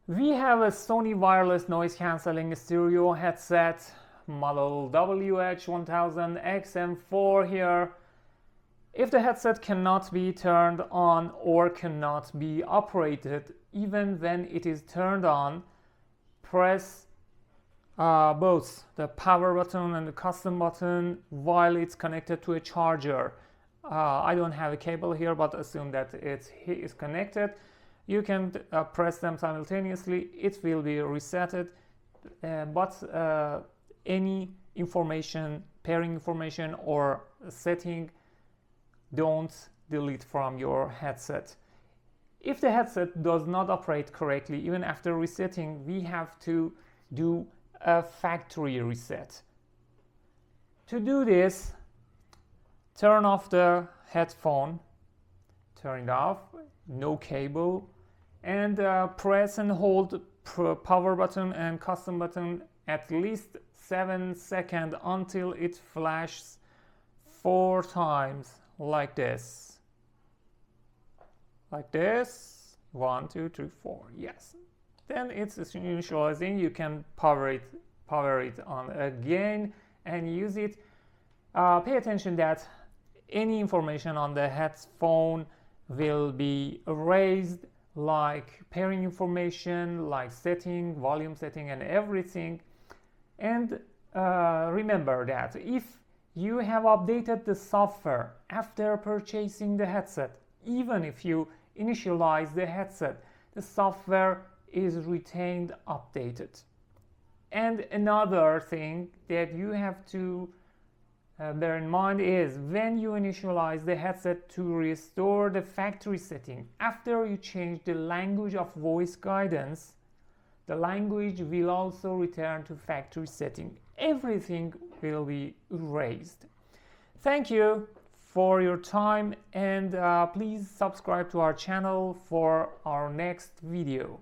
We have a Sony wireless noise cancelling stereo headset model WH-1000XM4 here. If the headset cannot be turned on or cannot be operated, even when it is turned on, press both the power button and the custom button while it's connected to a charger. I don't have a cable here, but assume that it is connected. You can press them simultaneously. It will be resetted, but any information, pairing information or setting, don't delete from your headset. If the headset does not operate correctly, even after resetting, we have to do a factory reset. To do this, turn off the headphone, turn it off, no cable, and press and hold power button and custom button at least 7 seconds until it flashes 4 times like this. Like this. 1, 2, 3, 4. Yes. Then it's initializing. You can power it on again and use it. Pay attention that any information on the headphone will be erased, like pairing information, like setting, volume setting, and everything. And remember that if you have updated the software after purchasing the headset, even if you initialize the headset, the software is retained updated. And another thing that you have to bear in mind is when you initialize the headset to restore the factory setting, after you change the language of voice guidance, the language will also return to factory setting. Everything will be erased. Thank you for your time, and please subscribe to our channel for our next video.